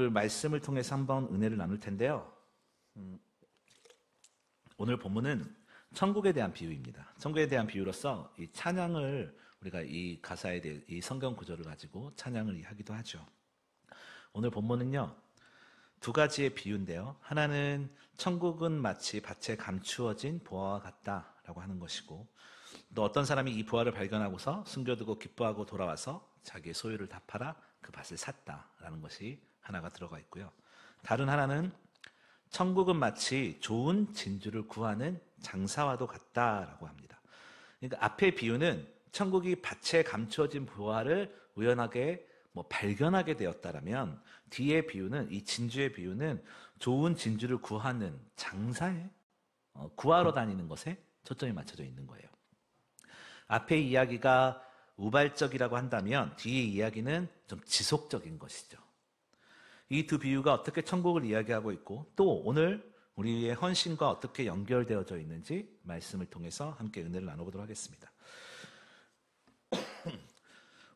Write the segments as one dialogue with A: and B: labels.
A: 오늘 말씀을 통해서 한번 은혜를 나눌 텐데요. 오늘 본문은 천국에 대한 비유입니다. 천국에 대한 비유로서 이 찬양을 우리가 이 가사에 대해 이 성경 구절을 가지고 찬양을 하기도 하죠. 오늘 본문은요, 두 가지의 비유인데요. 하나는 천국은 마치 밭에 감추어진 보화와 같다라고 하는 것이고, 또 어떤 사람이 이 보화를 발견하고서 숨겨두고 기뻐하고 돌아와서 자기의 소유를 다 팔아 그 밭을 샀다라는 것이 하나가 들어가 있고요. 다른 하나는 천국은 마치 좋은 진주를 구하는 장사와도 같다라고 합니다. 그러니까 앞의 비유는 천국이 밭에 감추어진 보화를 우연하게 발견하게 되었다라면, 뒤의 비유는, 이 진주의 비유는 좋은 진주를 구하는 장사에 구하러 다니는 것에 초점이 맞춰져 있는 거예요. 앞의 이야기가 우발적이라고 한다면 뒤의 이야기는 좀 지속적인 것이죠. 이 두 비유가 어떻게 천국을 이야기하고 있고 또 오늘 우리의 헌신과 어떻게 연결되어져 있는지 말씀을 통해서 함께 은혜를 나눠보도록 하겠습니다.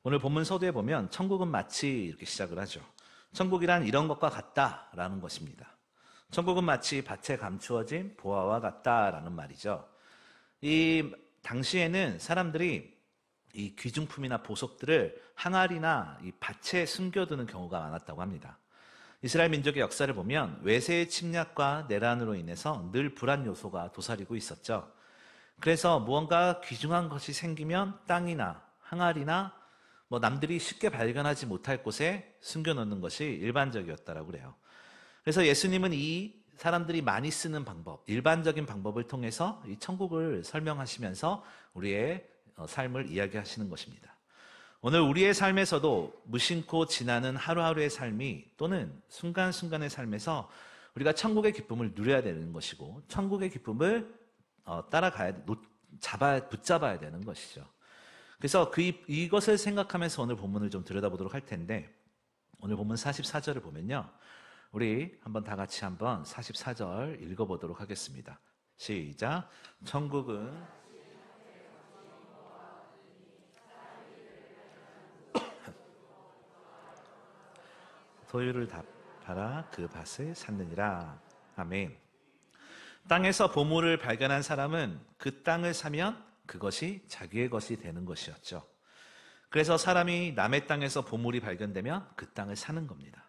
A: 오늘 본문 서두에 보면 천국은 마치 이렇게 시작을 하죠. 천국이란 이런 것과 같다라는 것입니다. 천국은 마치 밭에 감추어진 보화와 같다라는 말이죠. 이 당시에는 사람들이 이 귀중품이나 보석들을 항아리나 이 밭에 숨겨두는 경우가 많았다고 합니다. 이스라엘 민족의 역사를 보면 외세의 침략과 내란으로 인해서 늘 불안 요소가 도사리고 있었죠. 그래서 무언가 귀중한 것이 생기면 땅이나 항아리나 남들이 쉽게 발견하지 못할 곳에 숨겨놓는 것이 일반적이었다라고 그래요. 그래서 예수님은 이 사람들이 많이 쓰는 방법, 일반적인 방법을 통해서 이 천국을 설명하시면서 우리의 삶을 이야기하시는 것입니다. 오늘 우리의 삶에서도 무심코 지나는 하루하루의 삶이 또는 순간순간의 삶에서 우리가 천국의 기쁨을 누려야 되는 것이고 천국의 기쁨을 붙잡아야 되는 것이죠. 그래서 이것을 생각하면서 오늘 본문을 좀 들여다보도록 할 텐데, 오늘 본문 44절을 보면요, 우리 한번 다 같이 한번 44절 읽어보도록 하겠습니다. 시작. 천국은 소유를 다 팔아 그 밭을 샀느니라. 아멘. 땅에서 보물을 발견한 사람은 그 땅을 사면 그것이 자기의 것이 되는 것이었죠. 그래서 사람이 남의 땅에서 보물이 발견되면 그 땅을 사는 겁니다.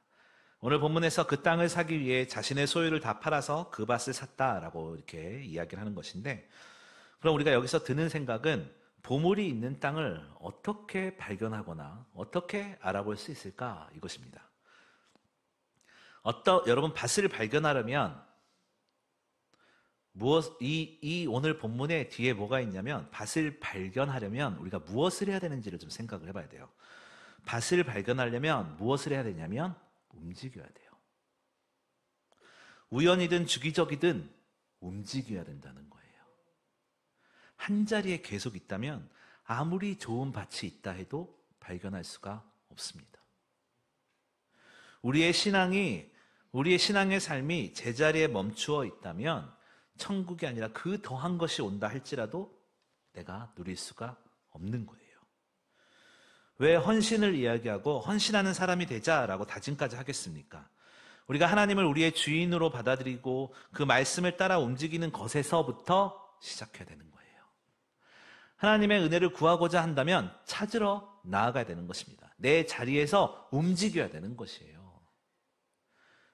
A: 오늘 본문에서 그 땅을 사기 위해 자신의 소유를 다 팔아서 그 밭을 샀다라고 이렇게 이야기를 하는 것인데, 그럼 우리가 여기서 드는 생각은 보물이 있는 땅을 어떻게 발견하거나 어떻게 알아볼 수 있을까, 이것입니다. 여러분, 밭을 발견하려면 이 오늘 본문의 뒤에 뭐가 있냐면, 밭을 발견하려면 우리가 무엇을 해야 되는지를 좀 생각을 해봐야 돼요. 밭을 발견하려면 무엇을 해야 되냐면 움직여야 돼요. 우연이든 주기적이든 움직여야 된다는 거예요. 한 자리에 계속 있다면 아무리 좋은 밭이 있다 해도 발견할 수가 없습니다. 우리의 신앙의 삶이 제자리에 멈추어 있다면 천국이 아니라 그 더한 것이 온다 할지라도 내가 누릴 수가 없는 거예요. 왜 헌신을 이야기하고 헌신하는 사람이 되자라고 다짐까지 하겠습니까? 우리가 하나님을 우리의 주인으로 받아들이고 그 말씀을 따라 움직이는 것에서부터 시작해야 되는 거예요. 하나님의 은혜를 구하고자 한다면 찾으러 나아가야 되는 것입니다. 내 자리에서 움직여야 되는 것이에요.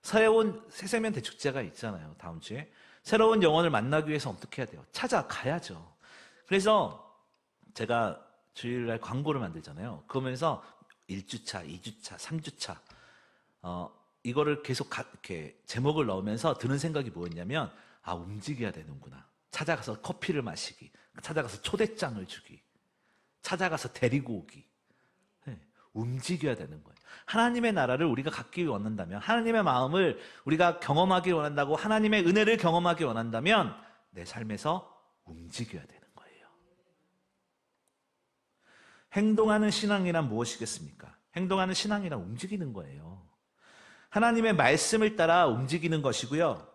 A: 새로운 새세면 대축제가 있잖아요, 다음 주에. 새로운 영혼을 만나기 위해서 어떻게 해야 돼요? 찾아가야죠. 그래서 제가 주일날 광고를 만들잖아요. 그러면서 1주차, 2주차, 3주차 이거를 계속 이렇게 제목을 넣으면서 드는 생각이 뭐였냐면, 움직여야 되는구나. 찾아가서 커피를 마시기, 찾아가서 초대장을 주기, 찾아가서 데리고 오기. 움직여야 되는 거예요. 하나님의 나라를 우리가 갖기 원한다면, 하나님의 마음을 우리가 경험하기 원한다고, 하나님의 은혜를 경험하기 원한다면 내 삶에서 움직여야 되는 거예요. 행동하는 신앙이란 무엇이겠습니까? 행동하는 신앙이란 움직이는 거예요. 하나님의 말씀을 따라 움직이는 것이고요,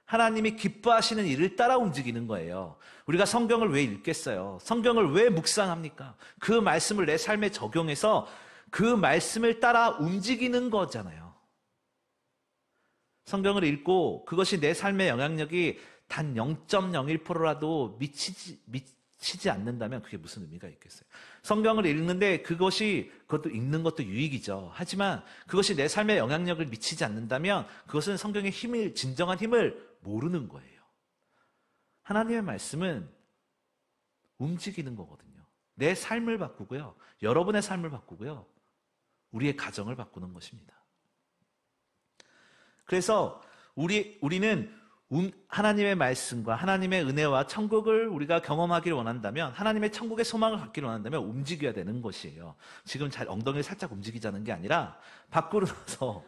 A: 하나님이 기뻐하시는 일을 따라 움직이는 거예요. 우리가 성경을 왜 읽겠어요? 성경을 왜 묵상합니까? 그 말씀을 내 삶에 적용해서 그 말씀을 따라 움직이는 거잖아요. 성경을 읽고 그것이 내 삶의 영향력이 단 0.01%라도 미치지 않는다면 그게 무슨 의미가 있겠어요? 성경을 읽는데 그것도 읽는 것도 유익이죠. 하지만 그것이 내 삶에 영향력을 미치지 않는다면 그것은 성경의 진정한 힘을 모르는 거예요. 하나님의 말씀은 움직이는 거거든요. 내 삶을 바꾸고요. 여러분의 삶을 바꾸고요. 우리의 가정을 바꾸는 것입니다. 그래서 우리는 하나님의 말씀과 하나님의 은혜와 천국을 우리가 경험하기를 원한다면, 하나님의 천국의 소망을 갖기를 원한다면 움직여야 되는 것이에요. 지금 엉덩이를 살짝 움직이자는 게 아니라 밖으로 나서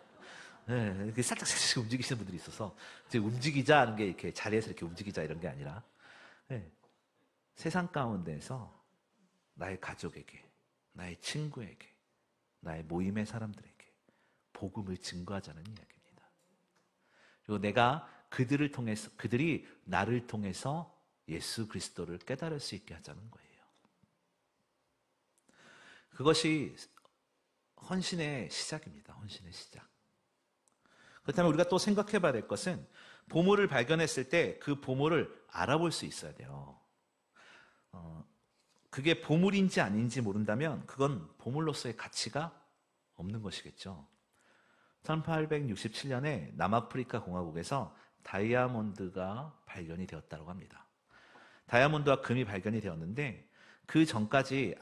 A: 이렇게 살짝 움직이시는 분들이 있어서 이제 움직이자 하는 게 이렇게 자리에서 이렇게 움직이자 이런 게 아니라 세상 가운데에서 나의 가족에게, 나의 친구에게, 나의 모임의 사람들에게 복음을 증거하자는 이야기입니다. 그리고 내가 그들이 나를 통해서 예수 그리스도를 깨달을 수 있게 하자는 거예요. 그것이 헌신의 시작입니다. 헌신의 시작. 그렇다면 우리가 또 생각해 봐야 될 것은 보물을 발견했을 때 그 보물을 알아볼 수 있어야 돼요. 그게 보물인지 아닌지 모른다면 그건 보물로서의 가치가 없는 것이겠죠. 1867년에 남아프리카 공화국에서 다이아몬드가 발견이 되었다고 합니다. 다이아몬드와 금이 발견이 되었는데 그 전까지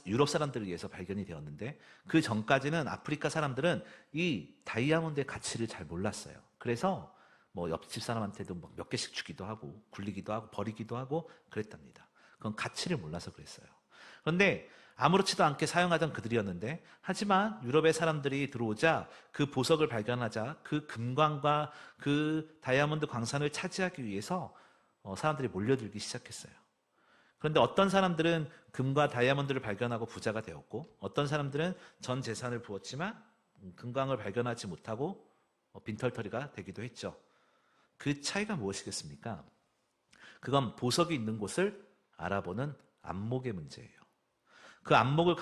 A: 유럽 사람들에 의해서 발견이 되었는데 그 전까지는 아프리카 사람들은 이 다이아몬드의 가치를 잘 몰랐어요. 그래서 옆집 사람한테도 몇 개씩 주기도 하고 굴리기도 하고 버리기도 하고 그랬답니다. 그건 가치를 몰라서 그랬어요. 그런데 아무렇지도 않게 사용하던 그들이었는데, 하지만 유럽의 사람들이 들어오자 그 보석을 발견하자 그 금광과 그 다이아몬드 광산을 차지하기 위해서 사람들이 몰려들기 시작했어요. 그런데 어떤 사람들은 금과 다이아몬드를 발견하고 부자가 되었고, 어떤 사람들은 전 재산을 부었지만 금광을 발견하지 못하고 빈털터리가 되기도 했죠. 그 차이가 무엇이겠습니까? 그건 보석이 있는 곳을 알아보는 안목의 문제예요. 그 안목을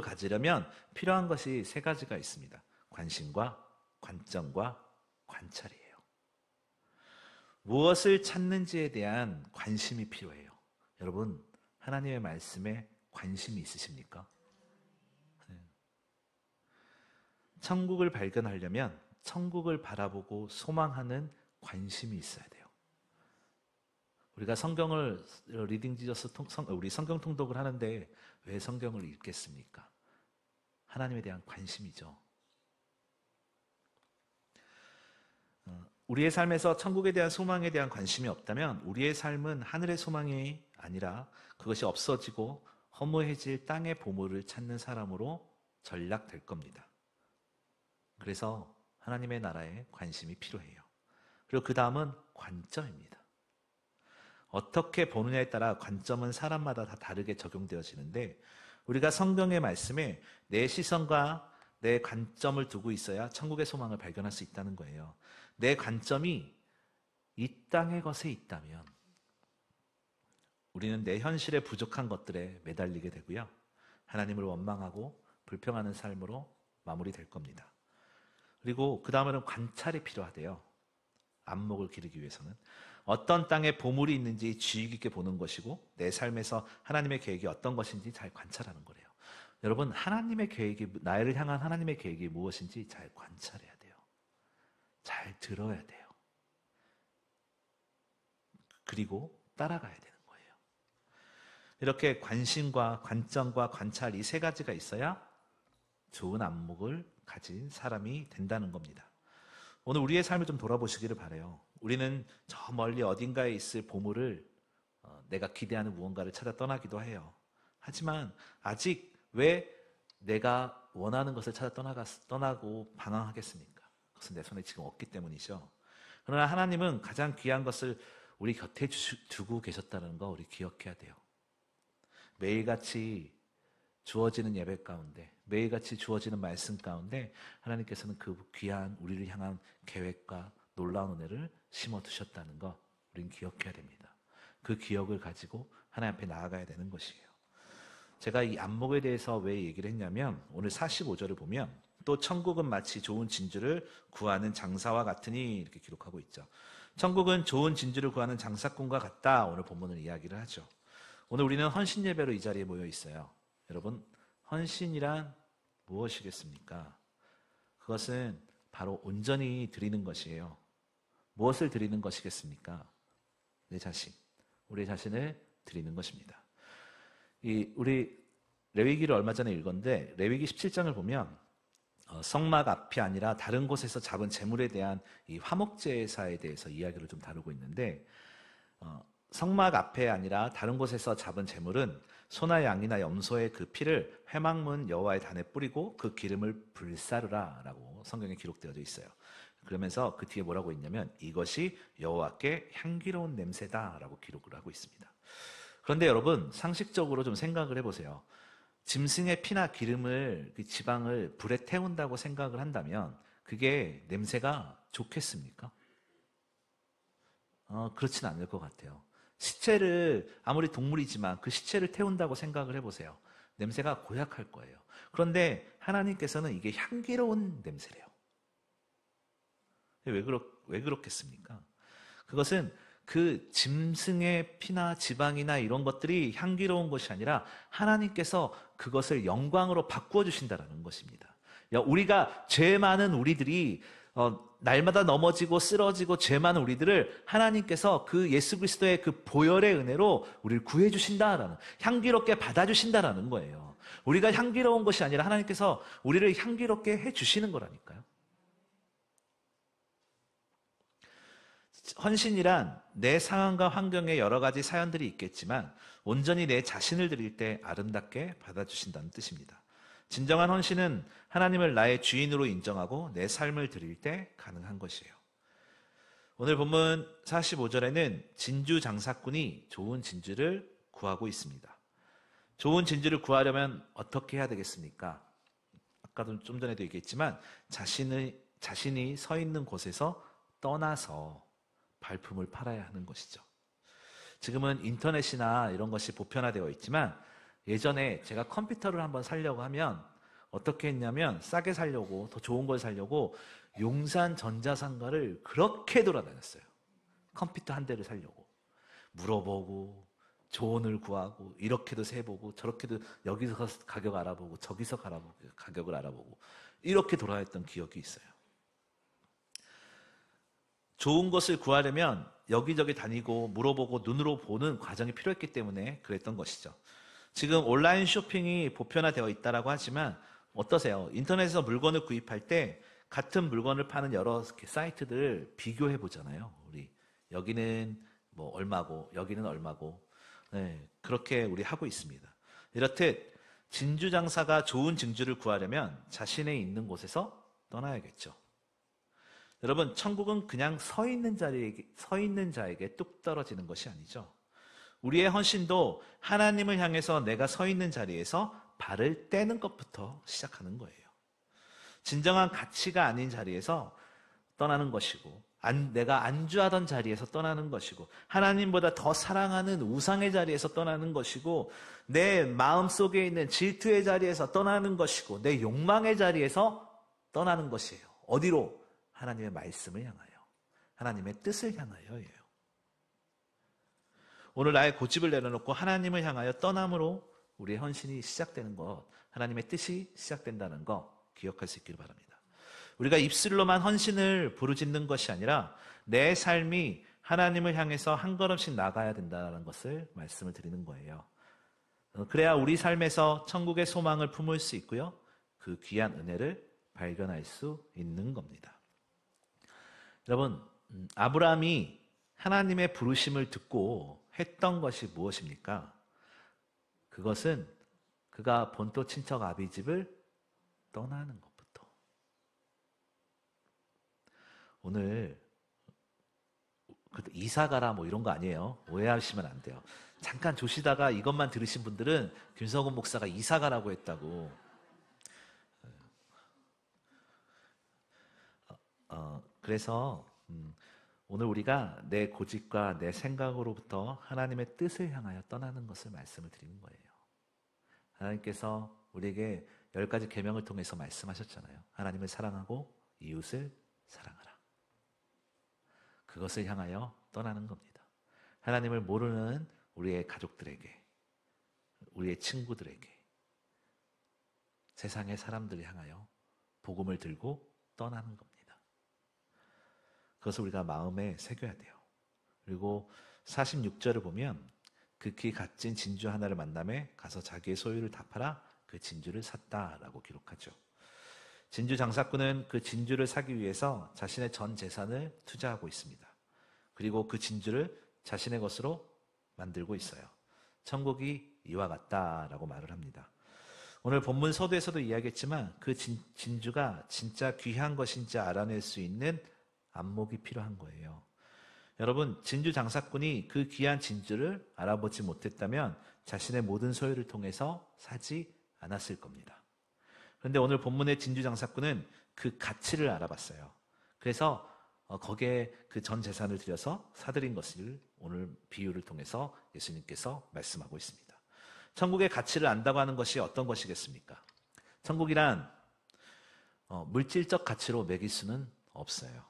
A: 가지려면 필요한 것이 세 가지가 있습니다. 관심과 관점과 관찰이에요. 무엇을 찾는지에 대한 관심이 필요해요. 여러분, 하나님의 말씀에 관심이 있으십니까? 천국을 발견하려면 천국을 바라보고 소망하는 관심이 있어야 돼요. 우리가 성경을 리딩 지저스 우리 성경 통독을 하는데 왜 성경을 읽겠습니까? 하나님에 대한 관심이죠. 우리의 삶에서 천국에 대한 소망에 대한 관심이 없다면 우리의 삶은 하늘의 소망이 아니라 그것이 없어지고 허무해질 땅의 보물을 찾는 사람으로 전락될 겁니다. 그래서 하나님의 나라에 관심이 필요해요. 그리고 그 다음은 관점입니다. 어떻게 보느냐에 따라 관점은 사람마다 다 다르게 적용되어지는데, 우리가 성경의 말씀에 내 시선과 내 관점을 두고 있어야 천국의 소망을 발견할 수 있다는 거예요. 내 관점이 이 땅의 것에 있다면 우리는 내 현실에 부족한 것들에 매달리게 되고요. 하나님을 원망하고 불평하는 삶으로 마무리될 겁니다. 그리고 그 다음에는 관찰이 필요하대요. 안목을 기르기 위해서는 어떤 땅에 보물이 있는지 주의 깊게 보는 것이고, 내 삶에서 하나님의 계획이 어떤 것인지 잘 관찰하는 거래요. 여러분, 나를 향한 하나님의 계획이 무엇인지 잘 관찰해야 돼요. 잘 들어야 돼요. 그리고 따라가야 되는 거예요. 이렇게 관심과 관점과 관찰, 이 세 가지가 있어야 좋은 안목을 가진 사람이 된다는 겁니다. 오늘 우리의 삶을 좀 돌아보시기를 바라요. 우리는 저 멀리 어딘가에 있을 보물을 내가 기대하는 무언가를 찾아 떠나기도 해요. 하지만 아직 왜 내가 원하는 것을 찾아 떠나고 방황하겠습니까? 그것은 내 손에 지금 없기 때문이죠. 그러나 하나님은 가장 귀한 것을 우리 곁에 두고 계셨다는 거 우리 기억해야 돼요. 매일같이 주어지는 예배 가운데, 매일같이 주어지는 말씀 가운데 하나님께서는 그 귀한 우리를 향한 계획과 놀라운 은혜를 심어두셨다는 거 우리는 기억해야 됩니다. 그 기억을 가지고 하나님 앞에 나아가야 되는 것이에요. 제가 이 안목에 대해서 왜 얘기를 했냐면, 오늘 45절을 보면 또 천국은 마치 좋은 진주를 구하는 장사와 같으니 이렇게 기록하고 있죠. 천국은 좋은 진주를 구하는 장사꾼과 같다. 오늘 본문은 이야기를 하죠. 오늘 우리는 헌신 예배로 이 자리에 모여 있어요. 여러분, 헌신이란 무엇이겠습니까? 그것은 바로 온전히 드리는 것이에요. 무엇을 드리는 것이겠습니까? 내 자신, 우리 자신을 드리는 것입니다. 우리 레위기를 얼마 전에 읽었는데 레위기 17장을 보면 성막 앞이 아니라 다른 곳에서 잡은 재물에 대한 이 화목제사에 대해서 이야기를 좀 다루고 있는데 성막 앞에 아니라 다른 곳에서 잡은 재물은 소나 양이나 염소의 그 피를 회막문 여호와의 단에 뿌리고 그 기름을 불사르라 라고 성경에 기록되어져 있어요. 그러면서 그 뒤에 뭐라고 있냐면 이것이 여호와께 향기로운 냄새다 라고 기록을 하고 있습니다. 그런데 여러분 상식적으로 좀 생각을 해보세요. 짐승의 피나 기름을, 그 지방을 불에 태운다고 생각을 한다면 그게 냄새가 좋겠습니까? 그렇진 않을 것 같아요. 시체를, 아무리 동물이지만 그 시체를 태운다고 생각을 해보세요. 냄새가 고약할 거예요. 그런데 하나님께서는 이게 향기로운 냄새래요. 왜 그렇겠습니까? 그것은 그 짐승의 피나 지방이나 이런 것들이 향기로운 것이 아니라 하나님께서 그것을 영광으로 바꾸어 주신다는 것입니다. 우리가 죄 많은 우리들이 날마다 넘어지고 쓰러지고 죄 많은 우리들을 하나님께서 그 예수 그리스도의 그 보혈의 은혜로 우리를 구해 주신다라는, 향기롭게 받아 주신다라는 거예요. 우리가 향기로운 것이 아니라 하나님께서 우리를 향기롭게 해 주시는 거라니까요. 헌신이란 내 상황과 환경에 여러 가지 사연들이 있겠지만 온전히 내 자신을 드릴 때 아름답게 받아주신다는 뜻입니다. 진정한 헌신은 하나님을 나의 주인으로 인정하고 내 삶을 드릴 때 가능한 것이에요. 오늘 본문 45절에는 진주 장사꾼이 좋은 진주를 구하고 있습니다. 좋은 진주를 구하려면 어떻게 해야 되겠습니까? 아까도 좀 전에도 얘기했지만 자신이 서 있는 곳에서 떠나서 발품을 팔아야 하는 것이죠. 지금은 인터넷이나 이런 것이 보편화되어 있지만 예전에 제가 컴퓨터를 한번 사려고 하면 어떻게 했냐면 싸게 사려고, 더 좋은 걸 사려고 용산 전자상가를 그렇게 돌아다녔어요. 컴퓨터 한 대를 사려고 물어보고 조언을 구하고 이렇게도 세보고 저렇게도 여기서 가격 알아보고 저기서 가격을 알아보고 이렇게 돌아다녔던 기억이 있어요. 좋은 것을 구하려면 여기저기 다니고 물어보고 눈으로 보는 과정이 필요했기 때문에 그랬던 것이죠. 지금 온라인 쇼핑이 보편화되어 있다고 하지만 어떠세요? 인터넷에서 물건을 구입할 때 같은 물건을 파는 여러 사이트들 비교해 보잖아요. 우리 여기는 뭐 얼마고 여기는 얼마고, 네, 그렇게 우리 하고 있습니다. 이렇듯 진주 장사가 좋은 진주를 구하려면 자신의 있는 곳에서 떠나야겠죠. 여러분, 천국은 그냥 서 있는 자에게 뚝 떨어지는 것이 아니죠. 우리의 헌신도 하나님을 향해서 내가 서 있는 자리에서 발을 떼는 것부터 시작하는 거예요. 진정한 가치가 아닌 자리에서 떠나는 것이고, 내가 안주하던 자리에서 떠나는 것이고, 하나님보다 더 사랑하는 우상의 자리에서 떠나는 것이고, 내 마음속에 있는 질투의 자리에서 떠나는 것이고, 내 욕망의 자리에서 떠나는 것이에요. 어디로? 하나님의 말씀을 향하여, 하나님의 뜻을 향하여예요. 오늘 나의 고집을 내려놓고 하나님을 향하여 떠남으로 우리의 헌신이 시작되는 것, 하나님의 뜻이 시작된다는 것 기억할 수 있기를 바랍니다. 우리가 입술로만 헌신을 부르짖는 것이 아니라 내 삶이 하나님을 향해서 한 걸음씩 나가야 된다는 것을 말씀을 드리는 거예요. 그래야 우리 삶에서 천국의 소망을 품을 수 있고요, 그 귀한 은혜를 발견할 수 있는 겁니다. 여러분, 아브라함이 하나님의 부르심을 듣고 했던 것이 무엇입니까? 그것은 그가 본토 친척 아비집을 떠나는 것부터. 오늘 이사 가라 뭐 이런 거 아니에요. 오해하시면 안 돼요. 잠깐 조시다가 이것만 들으신 분들은 김성훈 목사가 이사 가라고 했다고. 그래서 오늘 우리가 내 고집과 내 생각으로부터 하나님의 뜻을 향하여 떠나는 것을 말씀을 드리는 거예요. 하나님께서 우리에게 10가지 계명을 통해서 말씀하셨잖아요. 하나님을 사랑하고 이웃을 사랑하라. 그것을 향하여 떠나는 겁니다. 하나님을 모르는 우리의 가족들에게, 우리의 친구들에게, 세상의 사람들을 향하여 복음을 들고 떠나는 겁니다. 그것을 우리가 마음에 새겨야 돼요. 그리고 46절을 보면 극히 값진 진주 하나를 만남에 가서 자기의 소유를 다 팔아 그 진주를 샀다라고 기록하죠. 진주 장사꾼은 그 진주를 사기 위해서 자신의 전 재산을 투자하고 있습니다. 그리고 그 진주를 자신의 것으로 만들고 있어요. 천국이 이와 같다라고 말을 합니다. 오늘 본문 서두에서도 이야기했지만 그 진주가 진짜 귀한 것인지 알아낼 수 있는 안목이 필요한 거예요. 여러분, 진주 장사꾼이 그 귀한 진주를 알아보지 못했다면 자신의 모든 소유를 통해서 사지 않았을 겁니다. 그런데 오늘 본문의 진주 장사꾼은 그 가치를 알아봤어요. 그래서 거기에 그 전 재산을 들여서 사들인 것을 오늘 비유를 통해서 예수님께서 말씀하고 있습니다. 천국의 가치를 안다고 하는 것이 어떤 것이겠습니까? 천국이란 물질적 가치로 매길 수는 없어요.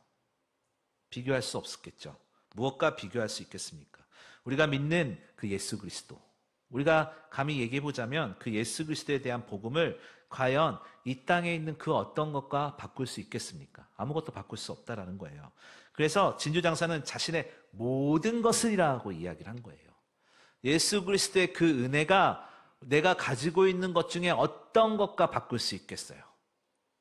A: 비교할 수 없겠죠. 무엇과 비교할 수 있겠습니까? 우리가 믿는 그 예수 그리스도, 우리가 감히 얘기해보자면 그 예수 그리스도에 대한 복음을 과연 이 땅에 있는 그 어떤 것과 바꿀 수 있겠습니까? 아무것도 바꿀 수 없다라는 거예요. 그래서 진주장사는 자신의 모든 것을이라고 이야기를 한 거예요. 예수 그리스도의 그 은혜가 내가 가지고 있는 것 중에 어떤 것과 바꿀 수 있겠어요?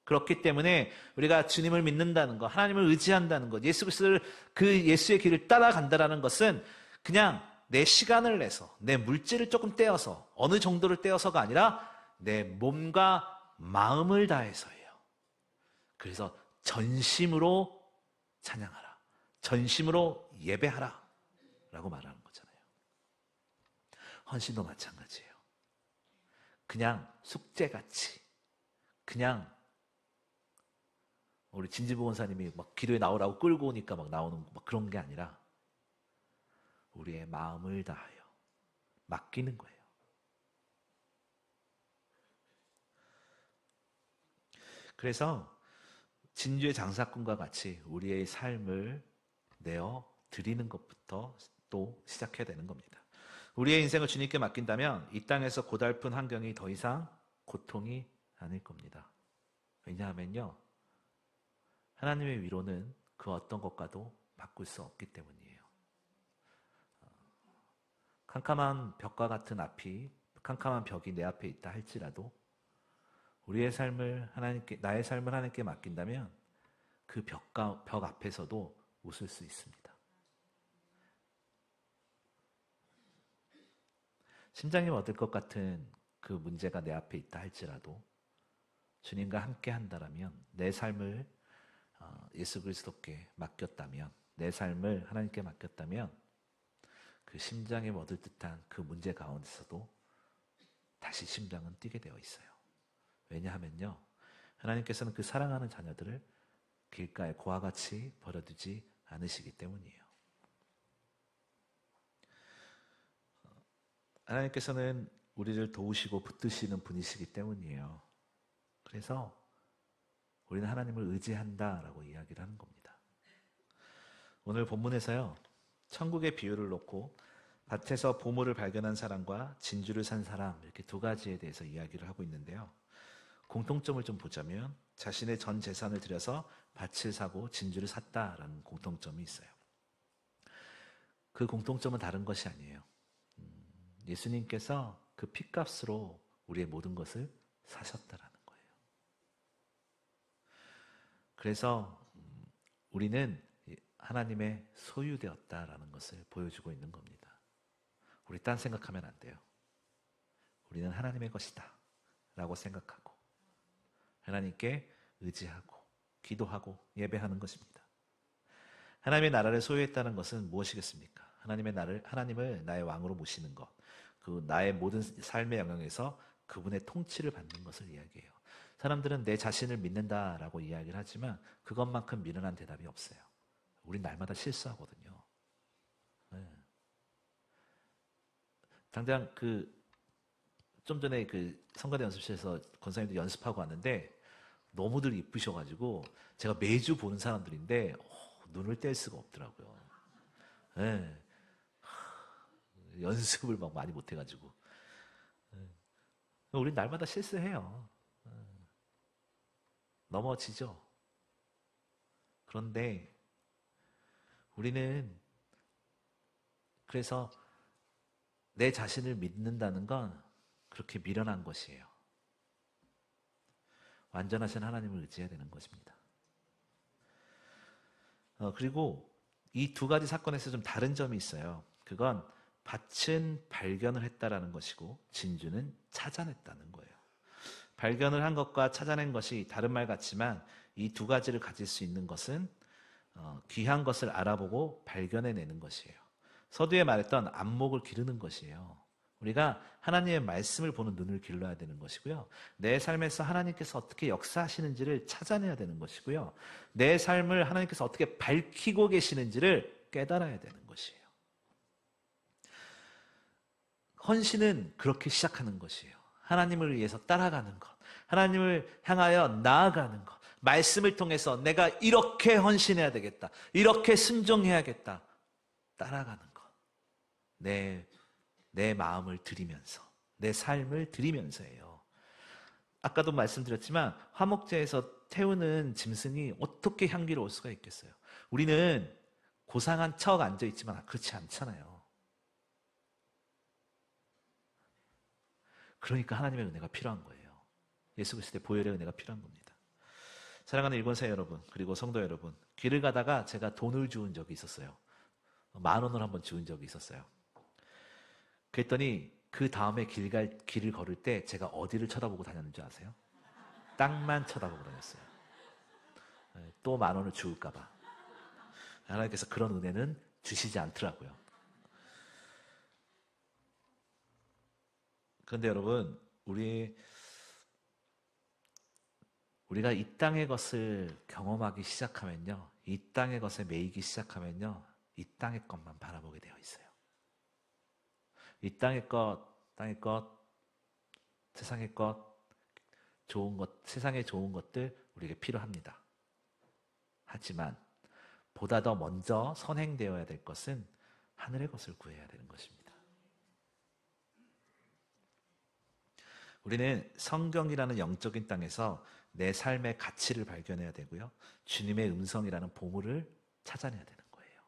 A: 그렇기 때문에 우리가 주님을 믿는다는 것, 하나님을 의지한다는 것, 예수 그리스도를 그 예수의 길을 따라간다는 것은 그냥 내 시간을 내서 내 물질을 조금 떼어서 어느 정도를 떼어서가 아니라 내 몸과 마음을 다해서예요. 그래서 전심으로 찬양하라, 전심으로 예배하라 라고 말하는 거잖아요. 헌신도 마찬가지예요. 그냥 숙제같이, 그냥 우리 진지부 원사님이 막 기도에 나오라고 끌고 오니까 막 나오는 막 그런 게 아니라 우리의 마음을 다하여 맡기는 거예요. 그래서 진주의 장사꾼과 같이 우리의 삶을 내어 드리는 것부터 또 시작해야 되는 겁니다. 우리의 인생을 주님께 맡긴다면 이 땅에서 고달픈 환경이 더 이상 고통이 아닐 겁니다. 왜냐하면요, 하나님의 위로는 그 어떤 것과도 바꿀 수 없기 때문이에요. 캄캄한 벽과 같은 캄캄한 벽이 내 앞에 있다 할지라도 우리의 삶을 나의 삶을 하나님께 맡긴다면 그 벽 앞에서도 웃을 수 있습니다. 심장이 멎을 것 같은 그 문제가 내 앞에 있다 할지라도 주님과 함께 한다라면, 내 삶을 예수 그리스도께 맡겼다면, 내 삶을 하나님께 맡겼다면 그 심장에 멎을 듯한 그 문제 가운데서도 다시 심장은 뛰게 되어 있어요. 왜냐하면요, 하나님께서는 그 사랑하는 자녀들을 길가에 고와 같이 버려두지 않으시기 때문이에요. 하나님께서는 우리를 도우시고 붙드시는 분이시기 때문이에요. 그래서 우리는 하나님을 의지한다라고 이야기를 하는 겁니다. 오늘 본문에서요, 천국의 비유를 놓고 밭에서 보물을 발견한 사람과 진주를 산 사람, 이렇게 두 가지에 대해서 이야기를 하고 있는데요. 공통점을 좀 보자면 자신의 전 재산을 들여서 밭을 사고 진주를 샀다라는 공통점이 있어요. 그 공통점은 다른 것이 아니에요. 예수님께서 그 핏값으로 우리의 모든 것을 사셨다라는 거예요. 그래서 우리는 하나님의 소유되었다라는 것을 보여주고 있는 겁니다. 우리 딴 생각하면 안 돼요. 우리는 하나님의 것이다 라고 생각하고 하나님께 의지하고 기도하고 예배하는 것입니다. 하나님의 나라를 소유했다는 것은 무엇이겠습니까? 하나님을 나의 왕으로 모시는 것, 그 나의 모든 삶의 영역에서 그분의 통치를 받는 것을 이야기해요. 사람들은 내 자신을 믿는다라고 이야기를 하지만 그것만큼 미련한 대답이 없어요. 우린 날마다 실수하거든요. 네. 당장 그 좀 전에 그 성가대 연습실에서 권사님들 연습하고 왔는데 너무들 이쁘셔가지고 제가 매주 보는 사람들인데 눈을 뗄 수가 없더라고요. 예. 연습을 막 많이 못해가지고. 우린 날마다 실수해요. 넘어지죠. 그런데 우리는 그래서 내 자신을 믿는다는 건 그렇게 미련한 것이에요. 완전하신 하나님을 의지해야 되는 것입니다. 그리고 이 두 가지 사건에서 좀 다른 점이 있어요. 그건 밭은 발견을 했다라는 것이고 진주는 찾아냈다는 거예요. 발견을 한 것과 찾아낸 것이 다른 말 같지만 이 두 가지를 가질 수 있는 것은 귀한 것을 알아보고 발견해내는 것이에요. 서두에 말했던 안목을 기르는 것이에요. 우리가 하나님의 말씀을 보는 눈을 길러야 되는 것이고요. 내 삶에서 하나님께서 어떻게 역사하시는지를 찾아내야 되는 것이고요. 내 삶을 하나님께서 어떻게 밝히고 계시는지를 깨달아야 되는 것이에요. 헌신은 그렇게 시작하는 것이에요. 하나님을 위해서 따라가는 것, 하나님을 향하여 나아가는 것, 말씀을 통해서 내가 이렇게 헌신해야 되겠다, 이렇게 순종해야겠다, 따라가는 것. 내 마음을 드리면서, 내 삶을 드리면서예요. 아까도 말씀드렸지만 화목제에서 태우는 짐승이 어떻게 향기로울 수가 있겠어요? 우리는 고상한 척 앉아있지만 그렇지 않잖아요. 그러니까 하나님의 은혜가 필요한 거예요. 예수 그리스도의 보혈의 은혜가 필요한 겁니다. 사랑하는 일본사 여러분, 그리고 성도 여러분, 길을 가다가 제가 돈을 주운 적이 있었어요. 10,000원을 한번 주운 적이 있었어요. 그랬더니 그 다음에 길을 걸을 때 제가 어디를 쳐다보고 다녔는지 아세요? 땅만 쳐다보고 다녔어요. 또 10,000원을 주울까 봐. 하나님께서 그런 은혜는 주시지 않더라고요. 그런데 여러분, 우리가 이 땅의 것을 경험하기 시작하면요, 이 땅의 것에 매이기 시작하면요, 이 땅의 것만 바라보게 되어 있어요. 이 땅의 것, 세상의 것, 좋은 것, 세상의 좋은 것들 우리에게 필요합니다. 하지만 보다 더 먼저 선행되어야 될 것은 하늘의 것을 구해야 되는 것입니다. 우리는 성경이라는 영적인 땅에서 내 삶의 가치를 발견해야 되고요. 주님의 음성이라는 보물을 찾아내야 되는 거예요.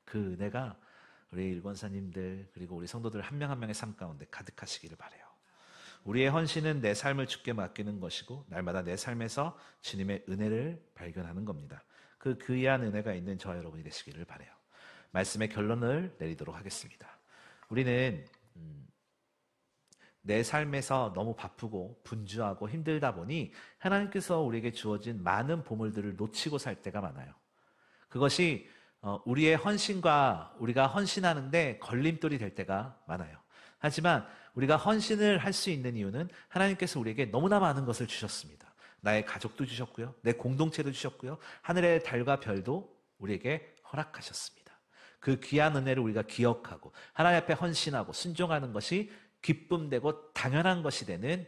A: 그 은혜가 우리 일본사님들 그리고 우리 성도들 한 명 한 명의 삶 가운데 가득하시기를 바라요. 우리의 헌신은 내 삶을 주께 맡기는 것이고 날마다 내 삶에서 주님의 은혜를 발견하는 겁니다. 그 귀한 은혜가 있는 저와 여러분이 되시기를 바라요. 말씀의 결론을 내리도록 하겠습니다. 우리는 내 삶에서 너무 바쁘고 분주하고 힘들다 보니 하나님께서 우리에게 주어진 많은 보물들을 놓치고 살 때가 많아요. 그것이 우리의 헌신과 우리가 헌신하는데 걸림돌이 될 때가 많아요. 하지만 우리가 헌신을 할 수 있는 이유는 하나님께서 우리에게 너무나 많은 것을 주셨습니다. 나의 가족도 주셨고요. 내 공동체도 주셨고요. 하늘의 달과 별도 우리에게 허락하셨습니다. 그 귀한 은혜를 우리가 기억하고 하나님 앞에 헌신하고 순종하는 것이 기쁨되고 당연한 것이 되는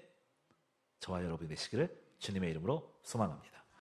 A: 저와 여러분이 되시기를 주님의 이름으로 소망합니다.